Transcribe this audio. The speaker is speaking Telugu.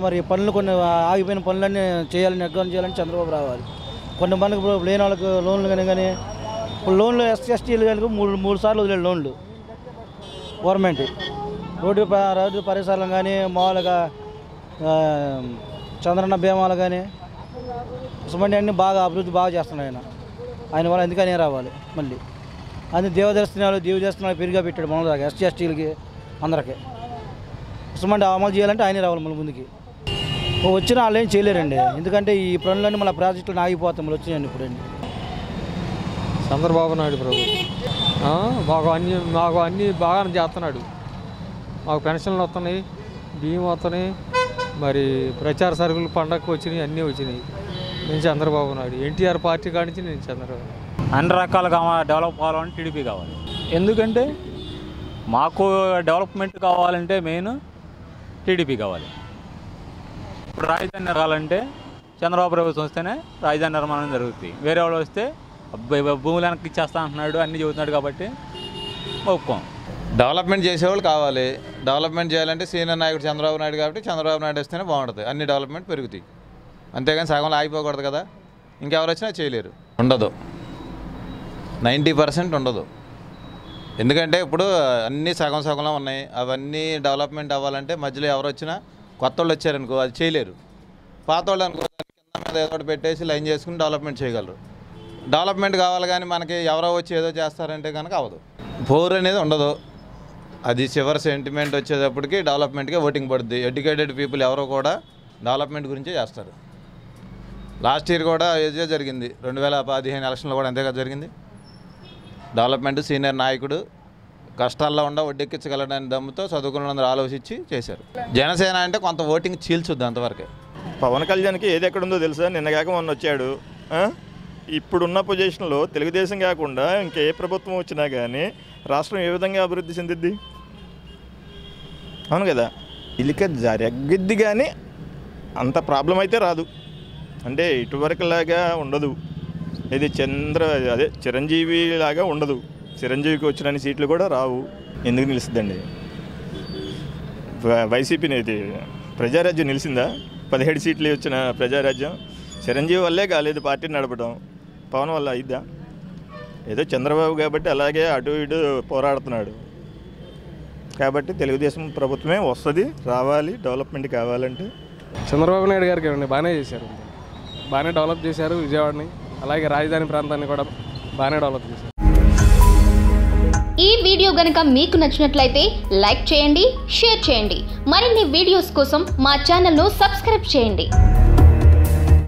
మరి పనులు కొన్ని ఆగిపోయిన పనులన్నీ చేయాలని నిర్ధారణ చేయాలని చంద్రబాబు రావాలి. కొంతమందికి లేని వాళ్ళకి లోన్లు కానీ ఇప్పుడు లోన్లు ఎస్సీలు కనుక మూడు సార్లు వదిలేడు లోన్లు గవర్నమెంట్. రోడ్డు పరిసరాలు కానీ మామూలుగా చంద్రన్న బీమాలు కానీ ఇటువంటి అన్నీ బాగా అభివృద్ధి బాగా చేస్తున్నాడు ఆయన వల్ల ఎందుకని రావాలి. మళ్ళీ అన్ని దేవదర్శనాలు పెరిగా పెట్టాడు మన దాకా ఎస్సీలకి అందరికీ. ఇటువంటి అమలు చేయాలంటే ఆయనే రావాలి మళ్ళీ ముందుకి. వచ్చిన వాళ్ళు ఏం చేయలేరండి, ఎందుకంటే ఈ పనులన్నీ మళ్ళీ ప్రాజెక్టులు ఆగిపోతాం మళ్ళీ వచ్చినాయండి. ఇప్పుడు అండి చంద్రబాబు నాయుడు ప్రభుత్వం మాకు అన్నీ బాగానే చేస్తున్నాడు. మాకు పెన్షన్లు వస్తున్నాయి, బియ్యం వస్తున్నాయి, మరి ప్రచార సరుకులు పండగకు వచ్చినాయి, అన్నీ వచ్చినాయి. నేను చంద్రబాబు నాయుడు ఎన్టీఆర్ పార్టీ కానించి నేను చంద్రబాబు. అన్ని రకాలుగా డెవలప్ కావాలంటే టీడీపీ కావాలి. ఎందుకంటే మాకు డెవలప్మెంట్ కావాలంటే మెయిన్ టీడీపీ కావాలి. ఇప్పుడు రాజధాని కావాలంటే చంద్రబాబు ప్రభుత్వం వస్తేనే రాజధాని నిర్మాణం జరుగుతుంది. వేరే వాళ్ళు వస్తే భూములు వెనక్కి ఇచ్చేస్తా అంటున్నాడు, అన్నీ చెబుతున్నాడు కాబట్టి ఒప్పుకోం. డెవలప్మెంట్ చేసేవాళ్ళు కావాలి. డెవలప్మెంట్ చేయాలంటే సీనియర్ నాయకుడు చంద్రబాబు నాయుడు కాబట్టి చంద్రబాబు నాయుడు వస్తేనే బాగుంటుంది, అన్ని డెవలప్మెంట్ పెరుగుతాయి. అంతేగాని సగంలో ఆగిపోకూడదు కదా. ఇంకెవరు వచ్చినా చేయలేరు, ఉండదు, 90% ఉండదు. ఎందుకంటే ఇప్పుడు అన్నీ సగంలో ఉన్నాయి. అవన్నీ డెవలప్మెంట్ అవ్వాలంటే మధ్యలో ఎవరు వచ్చినా కొత్త వాళ్ళు వచ్చారనుకో అది చేయలేరు. పాత వాళ్ళు అనుకో కింద మీద ఏదో ఒకటి పెట్టేసి లైన్ చేసుకుని డెవలప్మెంట్ చేయగలరు. డెవలప్మెంట్ కావాలి కానీ మనకి ఎవరో వచ్చి ఏదో చేస్తారంటే కనుక అవ్వదు. పోర్ అనేది ఉండదు. అది చివరి సెంటిమెంట్ వచ్చేటప్పటికి డెవలప్మెంట్కే ఓటింగ్ పడుద్ది. ఎడ్యుకేటెడ్ పీపుల్ ఎవరో కూడా డెవలప్మెంట్ గురించే చేస్తారు. లాస్ట్ ఇయర్ కూడా ఇదే జరిగింది, 2015 ఎలక్షన్లో కూడా అంతేగా జరిగింది. డెవలప్మెంట్ సీనియర్ నాయకుడు కష్టాల్లో ఉండ వడ్డెక్కించగలడని దమ్ముతో చదువుకున్నందరూ ఆలోచించి చేశారు. జనసేన అంటే కొంత ఓటింగ్ చీల్చుద్ది అంతవరకే. పవన్ కళ్యాణ్కి ఏది ఎక్కడుందో తెలుసా? నిన్నగాక మొన్న వచ్చాడు. ఇప్పుడున్న పొజిషన్లో తెలుగుదేశం కాకుండా ఇంకే ప్రభుత్వం వచ్చినా కానీ రాష్ట్రం ఏ విధంగా అభివృద్ధి చెందిద్ది? అవును కదా, ఇలిక జరగద్ది కానీ అంత ప్రాబ్లం అయితే రాదు. అంటే ఇటువరకులాగా ఉండదు. ఇది చిరంజీవి లాగా ఉండదు. చిరంజీవికి వచ్చిన సీట్లు కూడా రావు. ఎందుకు నిలుస్తుందండి? వైసీపీని ఇది ప్రజారాజ్యం నిలిచిందా? 17 సీట్లు వచ్చిన ప్రజారాజ్యం చిరంజీవి వల్లే కాలేదు పార్టీని నడపడం. పవన్ వల్ల అయిద్దా? ఏదో చంద్రబాబు కాబట్టి అలాగే అటు ఇటు పోరాడుతున్నాడు కాబట్టి తెలుగుదేశం ప్రభుత్వమే వస్తుంది, రావాలి. డెవలప్మెంట్ కావాలంటే చంద్రబాబు నాయుడు గారికి ఏమండి బాగానే చేశారు, బాగానే డెవలప్ చేశారు విజయవాడని, అలాగే రాజధాని ప్రాంతాన్ని కూడా బాగానే డెవలప్ చేశారు. ఈ వీడియో గనుక మీకు నచ్చినట్లయితే లైక్ చేయండి, షేర్ చేయండి. మరిన్ని వీడియోస్ కోసం మా ఛానల్ను సబ్స్క్రైబ్ చేయండి.